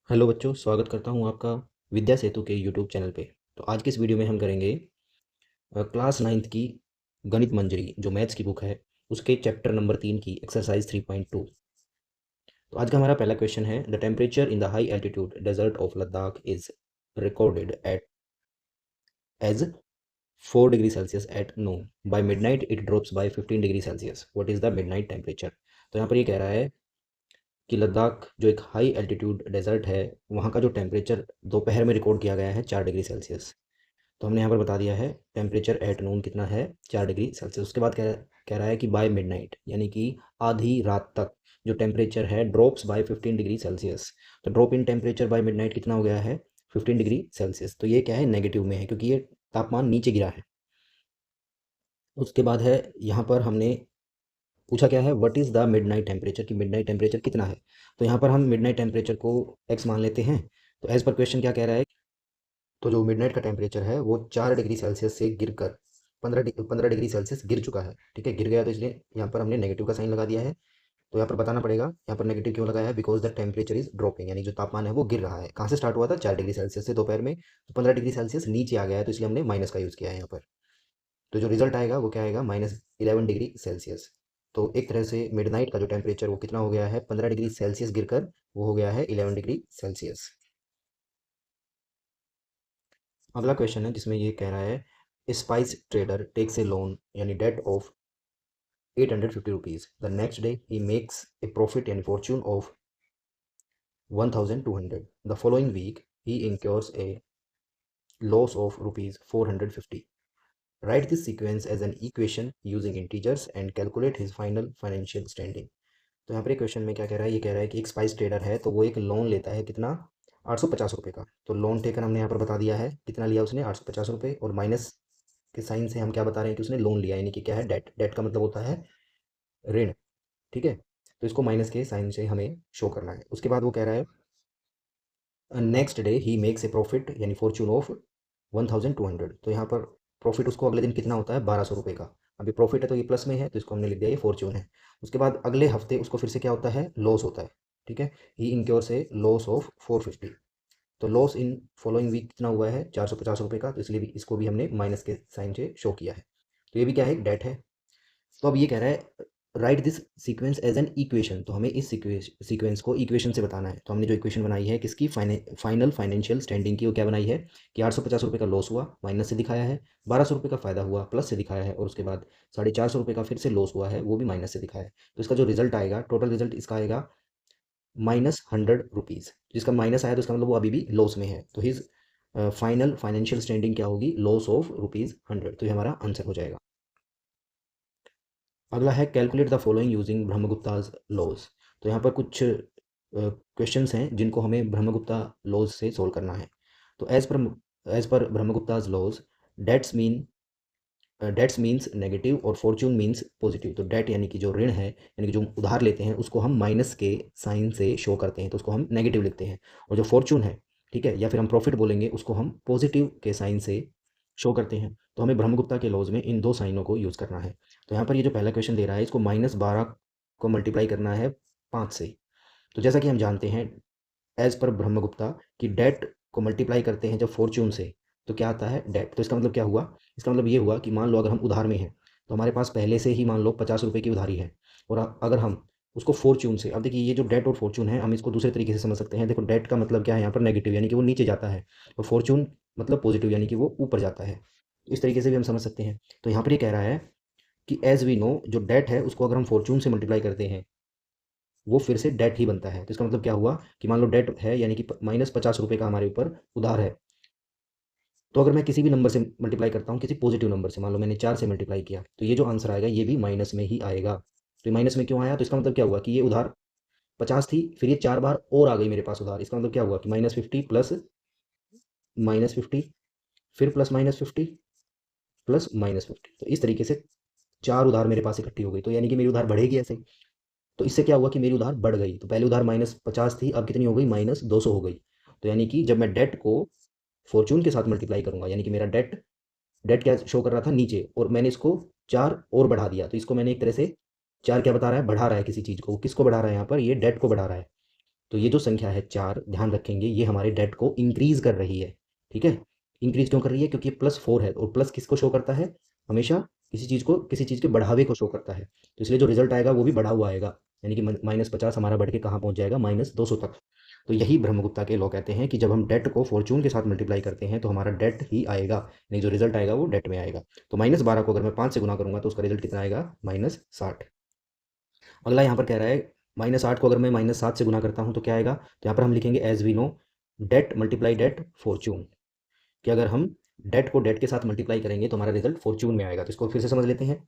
Hello बच्चों, स्वागत करता हूँ आपका विद्या सेतु के यूट्यूब चैनल पे। तो आज के इस वीडियो में हम करेंगे क्लास 9th की गणित मंजरी जो मैथ्स की बुक है उसके चैप्टर नंबर 3 की एक्सरसाइज 3.2। तो आज का हमारा पहला क्वेश्चन है, the temperature in the high altitude desert of Ladakh is recorded at as 4 degree Celsius at noon. By midnight it drops by 15 degree Celsius. What is the midnight temperature? तो यहाँ पर ये कह रहा है कि लद्दाख जो एक हाई एल्टीट्यूड डेजर्ट है वहाँ का जो टेम्परेचर दोपहर में रिकॉर्ड किया गया है 4 डिग्री सेल्सियस। तो हमने यहाँ पर बता दिया है टेम्परेचर एट नून कितना है, 4 डिग्री सेल्सियस। उसके बाद कह रहा है कि बाय मिडनाइट यानी कि आधी रात तक जो टेम्परेचर है ड्रॉप्स बाय 15 डिग्री सेल्सियस। तो drop in temperature by midnight कितना हो गया है? 15 डिग्री सेल्सियस। तो ये क्या है, नेगेटिव में है क्योंकि ये तापमान नीचे गिरा है। उसके बाद है यहाँ पर हमने पूछा क्या है, what is the midnight temperature, कि मिडनाइट टेम्परेचर कितना है। तो यहाँ पर हम मिडनाइट टेम्परेचर को एक्स मान लेते हैं। तो एज पर क्वेश्चन क्या कह रहा है, तो जो मिडनाइट का टेम्परेचर है वो 4 डिग्री सेल्सियस से गिरकर 15 डिग्री सेल्सियस गिर चुका है। ठीक है, गिर गया तो इसलिए यहाँ पर हमने नेगेटिव का साइन लगा दिया है। तो यहाँ पर बताना पड़ेगा यहाँ पर नेगेटिव क्यों लगाया है, because the temperature is dropping, यानी जो तापमान है वो गिर रहा है। कहाँ से स्टार्ट हुआ था? 4 डिग्री सेल्सियस से दोपहर में, तो 15 डिग्री सेल्सियस नीचे आ गया है, तो इसलिए हमने माइनस का यूज़ किया है यहाँ पर। तो जो रिजल्ट आएगा वो क्या आएगा, -11 डिग्री सेल्सियस। तो एक तरह से मिडनाइट का जो टेम्परेचर वो कितना हो गया है, 15 डिग्री सेल्सियस गिरकर वो हो गया है 11 डिग्री सेल्सियस। अगला क्वेश्चन है जिसमें ये कह रहा है, spice trader takes a loan यानी debt of 850 rupees. The next day he makes a profit यानी fortune of 1200। The following week he incurs a loss of rupees 450। Write this sequence as an equation using integers and calculate his final financial standing. तो यहाँ पर question में क्या कह रहा है, ये कह रहा है कि एक स्पाइस ट्रेडर है तो वो एक लोन लेता है, कितना? 850 रुपये का। तो लोन टेकर हमने यहाँ पर बता दिया है कितना लिया उसने, 850 रुपये, और माइनस के साइन से हम क्या बता रहे हैं कि उसने लोन लिया, यानी कि क्या है, डेट। डेट का मतलब होता है ऋण। ठीक है, तो इसको माइनस के साइन से हमें शो करना है। उसके बाद वो कह रहा है, next day he makes a profit यानी फॉर्च्यून ऑफ 1200। तो यहाँ पर प्रॉफिट उसको अगले दिन कितना होता है, 1200 रुपये का। अभी प्रॉफिट है तो ये प्लस में है तो इसको हमने लिख दिया ये फॉर्च्यून है। उसके बाद अगले हफ्ते उसको फिर से क्या होता है, लॉस होता है। ठीक है, ही इनक्योर्स ए लॉस ऑफ 450। तो लॉस इन फॉलोइंग वीक कितना हुआ है, 450 रुपये का, तो इसलिए भी इसको भी हमने माइनस के साइन से शो किया है। तो ये भी क्या है, एक डेट है। तो अब ये कह रहा है, right this sequence as an equation. तो हमें इस सीक्वेंस को इक्वेशन से बताना है। तो हमने जो इक्वेशन बनाई है किसकी, फाइनल फाइनेंशियल स्टैंडिंग की, वो क्या बनाई है कि 850 रुपये का लॉस हुआ, माइनस से दिखाया है, 1200 रुपये का फायदा हुआ, प्लस से दिखाया है, और उसके बाद 450 रुपये का फिर से लॉस हुआ है, वो भी माइनस से दिखाया है। तो इसका जो रिजल्ट आएगा, टोटल रिजल्ट इसका आएगा -100 रुपीज़। जिसका माइनस आया तो इसका मतलब वो अभी भी लॉस में है। तो हिज फाइनल फाइनेंशियल स्टैंडिंग क्या होगी, लॉस ऑफ ₹100। तो ये हमारा आंसर हो जाएगा। अगला है, calculate the following using Brahmagupta's laws. तो यहाँ पर कुछ क्वेश्चंस हैं जिनको हमें ब्रह्मगुप्ता लॉज से सोल्व करना है। तो as per Brahmagupta's laws, debts mean debts means negative और फॉर्च्यून मीन्स पॉजिटिव। तो डेट यानी कि जो ऋण है, यानी कि जो उधार लेते हैं, उसको हम माइनस के साइन से शो करते हैं, तो उसको हम नेगेटिव लिखते हैं। और जो फॉर्च्यून है, ठीक है, या फिर हम प्रॉफिट बोलेंगे, उसको हम पॉजिटिव के साइन से शो करते हैं। तो हमें ब्रह्मगुप्ता के लॉज में इन दो साइनों को यूज़ करना है। तो यहाँ पर ये जो पहला क्वेश्चन दे रहा है, इसको -12 को मल्टीप्लाई करना है 5 से। तो जैसा कि हम जानते हैं एज पर ब्रह्मगुप्ता कि डेट को मल्टीप्लाई करते हैं जब फॉर्च्यून से, तो क्या आता है, डेट। तो इसका मतलब क्या हुआ, इसका मतलब ये हुआ कि मान लो अगर हम उधार में हैं तो हमारे पास पहले से ही मान लो 50 रुपये की उधारी है, और अगर हम उसको फॉर्च्यून से, अब देखिए ये जो डेट और फॉर्च्यून है हम इसको दूसरे तरीके से समझ सकते हैं। देखो डेट का मतलब क्या है यहाँ पर, नेगेटिव, यानी कि वो नीचे जाता है, और फॉर्च्यून मतलब पॉजिटिव, यानी कि वो ऊपर जाता है। इस तरीके से भी हम समझ सकते हैं। तो यहाँ पर ये कह रहा है कि एज वी नो, जो डेट है उसको अगर हम फॉर्च्यून से मल्टीप्लाई करते हैं वो फिर से डेट ही बनता है। तो इसका मतलब क्या हुआ कि मान लो डेट है यानी कि -50 रुपये का हमारे ऊपर उधार है, तो अगर मैं किसी भी नंबर से मल्टीप्लाई करता हूँ, किसी पॉजिटिव नंबर से, मान लो मैंने 4 से मल्टीप्लाई किया, तो ये जो आंसर आएगा ये भी माइनस में ही आएगा। तो ये माइनस में क्यों आया, तो इसका मतलब क्या हुआ कि ये उधार 50 थी, फिर ये 4 बार और आ गई मेरे पास उधार। इसका मतलब क्या हुआ कि -50 प्लस -50, फिर प्लस -50 प्लस -50। तो इस तरीके से 4 उधार मेरे पास इकट्ठी हो गई, तो यानी कि मेरी उधार बढ़ेगी ऐसे। तो इससे क्या हुआ कि मेरी उधार बढ़ गई। तो पहले उधार -50 थी, अब कितनी हो गई, -200 हो गई। तो यानी कि जब मैं डेट को फॉर्च्यून के साथ मल्टीप्लाई करूंगा, यानी कि मेरा डेट डेट क्या शो कर रहा था, नीचे, और मैंने इसको 4 और बढ़ा दिया, तो इसको मैंने एक तरह से 4 क्या बता रहा है, बढ़ा रहा है किसी चीज़ को। किसको बढ़ा रहा है यहाँ पर, ये डेट को बढ़ा रहा है। तो ये जो संख्या है 4, ध्यान रखेंगे ये हमारे डेट को इंक्रीज़ कर रही है, ठीक है? इंक्रीज़ क्यों कर रही है? क्योंकि ये +4 है और प्लस किसको शो करता है? हमेशा किसी चीज़ के बढ़ावे को शो करता है। तो इसलिए जो रिज़ल्ट आएगा वो भी बढ़ा हुआ आएगा, यानी कि -50 हमारा बढ़ के कहाँ पहुँच जाएगा? -200 तक। तो यही ब्रह्मगुप्ता के लॉ कहते हैं कि जब हम डेट को फॉर्च्यून के साथ मल्टीप्लाई करते हैं तो हमारा डेट ही आएगा, यानी जो रिज़ल्ट आएगा वो डेट में आएगा। तो -12 को अगर मैं 5 से गुना करूँगा तो उसका रिज़ल्ट कितना आएगा? -60। अगला यहाँ पर कह रहा है -8 को अगर मैं -7 से गुना करता हूँ तो क्या आएगा? तो यहाँ पर हम लिखेंगे as we know that multiply debt fortune, कि अगर हम डेट को डेट के साथ मल्टीप्लाई करेंगे तो हमारा रिज़ल्ट फॉर्च्यून में आएगा। तो इसको फिर से समझ लेते हैं।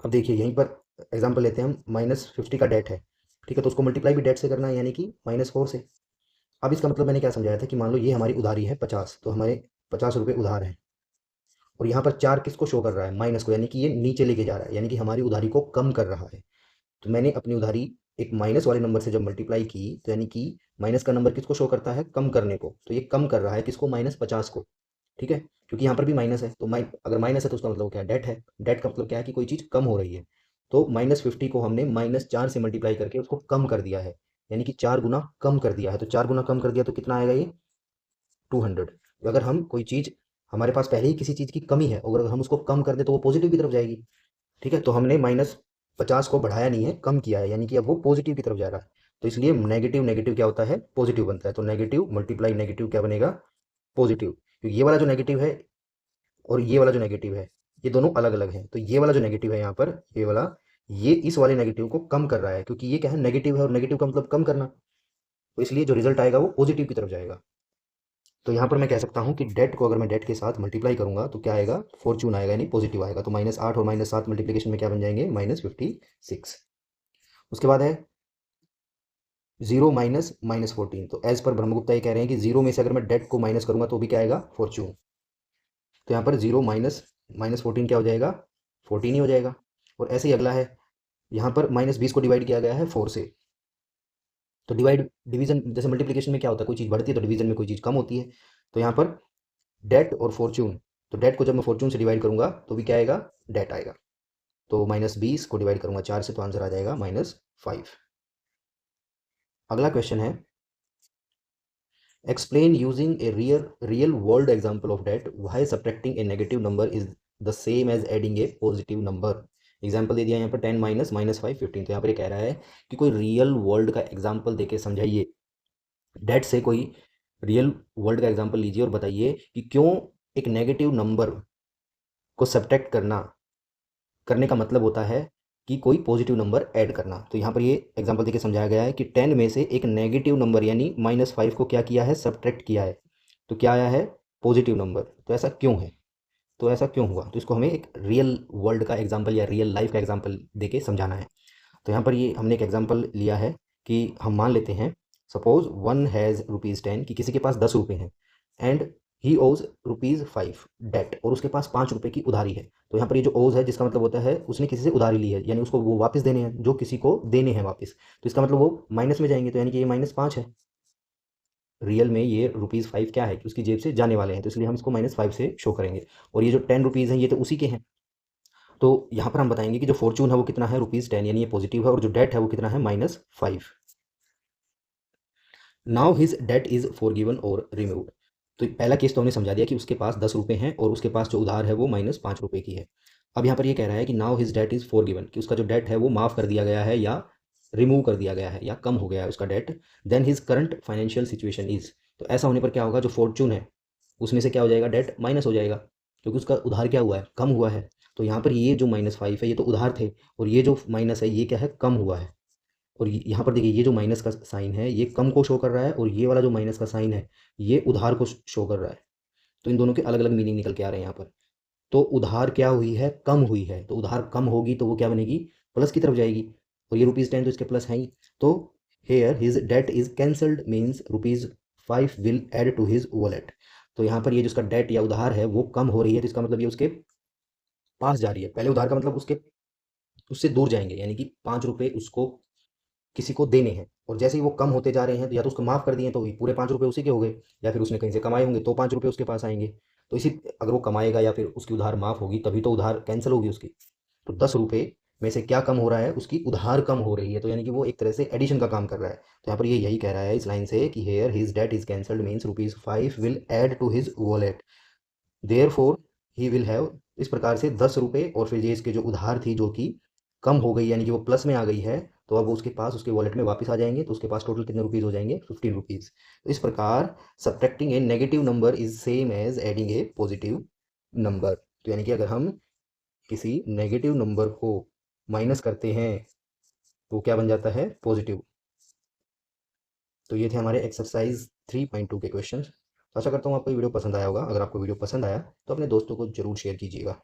अब देखिए यहीं पर एग्जांपल लेते हैं हम, -50 का डेट है, ठीक है? तो उसको मल्टीप्लाई भी डेट से करना है, यानी कि -4 से। अब इसका मतलब मैंने क्या समझाया था कि मान लो ये हमारी उधारी है 50, तो हमारे 50 रुपये उधार हैं और यहाँ पर 4 किसको शो कर रहा है? माइनस को, यानी कि ये नीचे लेके जा रहा है, यानी कि हमारी उधारी को कम कर रहा है। तो मैंने अपनी उधारी एक माइनस वाले नंबर से जब मल्टीप्लाई की तो यानी कि माइनस का नंबर किसको शो करता है? कम करने को। तो ये कम कर रहा है किसको? -50 को, ठीक है? क्योंकि यहाँ पर भी माइनस है, तो अगर माइनस है तो उसका मतलब क्या है? डेट है। डेट का मतलब क्या है? कि कोई चीज़ कम हो रही है। तो -50 को हमने -4 से मल्टीप्लाई करके उसको कम कर दिया है, यानी कि 4 गुना कम कर दिया है। तो 4 गुना कम कर दिया तो कितना आएगा ये? 200। तो अगर हम कोई चीज़, हमारे पास पहले ही किसी चीज़ की कमी है और अगर हम उसको कम कर दें तो वो पॉजिटिव की तरफ जाएगी, ठीक है? तो हमने -50 को बढ़ाया नहीं है, कम किया है, यानी कि अब वो पॉजिटिव की तरफ जा रहा है। तो इसलिए नेगेटिव नेगेटिव क्या होता है? पॉजिटिव बनता है। तो नेगेटिव मल्टीप्लाई नेगेटिव क्या बनेगा? पॉजिटिव। तो ये वाला जो नेगेटिव है और ये वाला जो नेगेटिव है, ये दोनों अलग अलग हैं। तो ये वाला जो नेगेटिव है यहाँ पर, ये वाला, ये इस वाले नेगेटिव को कम कर रहा है, क्योंकि ये क्या है? नेगेटिव है और नेगेटिव का मतलब कम करना। तो इसलिए जो रिजल्ट आएगा वो पॉजिटिव की तरफ जाएगा। तो यहाँ पर मैं कह सकता हूँ कि डेट को अगर मैं डेट के साथ मल्टीप्लाई करूंगा तो क्या आएगा? फॉर्च्यून आएगा, यानी पॉजिटिव आएगा। तो -8 और -7 मल्टीप्लिकेशन में क्या बन जाएंगे? -56। उसके बाद है 0 माइनस -14। तो एज पर ब्रह्मगुप्ता ये कह रहे हैं कि 0 में से अगर मैं डेट को माइनस करूंगा तो भी क्या आएगा? फॉर्च्यून। तो यहाँ पर 0 माइनस -14 क्या हो जाएगा? 14 ही हो जाएगा। और ऐसे ही अगला है, यहाँ पर -20 को डिवाइड किया गया है 4 से। तो डिवाइड डिवीजन, जैसे मल्टीप्लिकेशन में क्या होता है? कोई चीज़ बढ़ती है तो डिवीजन में कोई चीज़ कम होती है। तो यहाँ पर डेट और फॉर्च्यून, तो डेट को जब मैं फॉर्च्यून से डिवाइड करूंगा तो भी क्या आएगा? डेट आएगा। तो -20 को डिवाइड करूंगा 4 से तो आंसर आ जाएगा -5। अगला क्वेश्चन है, explain using a real world example of that why subtracting a negative number is the same as adding a positive number। Example दे दिया यहाँ पर 10 माइनस -5 15। तो यहाँ पर ये कह रहा है कि कोई रियल वर्ल्ड का एग्जाम्पल देके समझाइए। डेट से कोई रियल वर्ल्ड का एग्जाम्पल लीजिए और बताइए कि क्यों एक नेगेटिव नंबर को सब्ट्रैक्ट करने का मतलब होता है कि कोई पॉजिटिव नंबर ऐड करना। तो यहाँ पर ये एग्जांपल देके समझाया गया है कि 10 में से एक नेगेटिव नंबर यानी -5 को क्या किया है? सब्ट्रैक्ट किया है। तो क्या आया है? Positive number. तो ऐसा क्यों है? तो ऐसा क्यों हुआ? तो इसको हमें एक रियल वर्ल्ड का एग्जाम्पल या रियल लाइफ का एग्जाम्पल देके समझाना है। तो यहाँ पर ये हमने एक एग्जाम्पल लिया है कि हम मान लेते हैं, सपोज वन हैज़ ₹10, कि किसी के पास 10 रुपये हैं एंड ही ओज ₹5 डेट, और उसके पास 5 रुपये की उधारी है। तो यहाँ पर ये जो ओज है, जिसका मतलब होता है उसने किसी से उधारी ली है, यानी उसको वो वापस देने हैं, जो किसी को देने हैं वापस। तो इसका मतलब वो माइनस में जाएंगे, तो यानी कि ये -5 है। रियल में ये ₹5 क्या है? कि उसकी जेब से जाने वाले हैं, तो इसलिए हम इसको -5 से शो करेंगे। और ये जो 10 रुपीज़ हैं ये तो उसी के हैं। तो यहाँ पर हम बताएंगे कि जो फॉर्चून है वो कितना है? ₹10, यानी ये पॉजिटिव है, और जो डेट है वो कितना है? -5। Now his debt is forgiven और रिमूव्ड। तो पहला केस तो हमने समझा दिया कि उसके पास 10 रुपये हैं और उसके पास जो उधार है वो -5 रुपये की है। अब यहाँ पर ये कह रहा है कि now his debt is forgiven, कि उसका जो डेट है वो माफ़ कर दिया गया है या रिमूव कर दिया गया है या कम हो गया है उसका debt. Then his current financial situation is, तो ऐसा होने पर क्या होगा? जो फॉर्चून है उसमें से क्या हो जाएगा? डेट माइनस हो जाएगा, क्योंकि उसका उधार क्या हुआ है? कम हुआ है। तो यहाँ पर ये जो -5 है ये तो उधार थे, और ये जो माइनस है ये क्या है? कम हुआ है। और यहाँ पर देखिए ये जो माइनस का साइन है ये कम को शो कर रहा है, और ये वाला जो माइनस का साइन है ये उधार को शो कर रहा है। तो इन दोनों के अलग अलग मीनिंग निकल के आ रहे हैं यहाँ पर। तो उधार क्या हुई है? कम हुई है। तो उधार कम होगी तो वो क्या बनेगी? प्लस की तरफ जाएगी, और ये ₹10 तो इसके प्लस है ही। तो here his debt is cancelled means ₹5 will add to his wallet. तो यहाँ पर ये जो उसका डेट या उधार है वो कम हो रही है, तो इसका मतलब ये उसके पास जा रही है। पहले उधार का मतलब उसके उससे दूर जाएंगे, यानी कि 5 रुपये उसको किसी को देने हैं, और जैसे ही वो कम होते जा रहे हैं तो या तो उसको माफ़ कर दिए तो ये पूरे 5 रुपये उसी के हो गए, या फिर उसने कहीं से कमाए होंगे तो 5 रुपये उसके पास आएंगे। तो इसी, अगर वो कमाएगा या फिर उसकी उधार माफ़ होगी तभी तो उधार कैंसिल होगी उसकी। तो 10 रुपये में से क्या कम हो रहा है, उसकी उधार कम हो रही है, तो यानी कि वो एक तरह से एडिशन का काम कर रहा है। तो यहाँ पर ये यही कह रहा है इस लाइन से कि here his debt is cancelled means ₹5 will add to his wallet, therefore he will have, इस प्रकार से 10 रुपये और फिर ये इसके जो उधार थी जो कि कम हो गई यानी कि वो प्लस में आ गई है, तो अब उसके पास उसके वॉलेट में वापस आ जाएंगे, तो उसके पास टोटल कितने रुपीज़ हो जाएंगे, ₹15। तो इस प्रकार subtracting a negative number is same as adding a positive number. तो यानी कि अगर हम किसी नेगेटिव नंबर को माइनस करते हैं तो क्या बन जाता है, पॉजिटिव। तो ये थे हमारे एक्सरसाइज 3.2 के क्वेश्चन। तो आशा करता हूँ आपको ये वीडियो पसंद आया होगा। अगर आपको वीडियो पसंद आया तो अपने दोस्तों को जरूर शेयर कीजिएगा।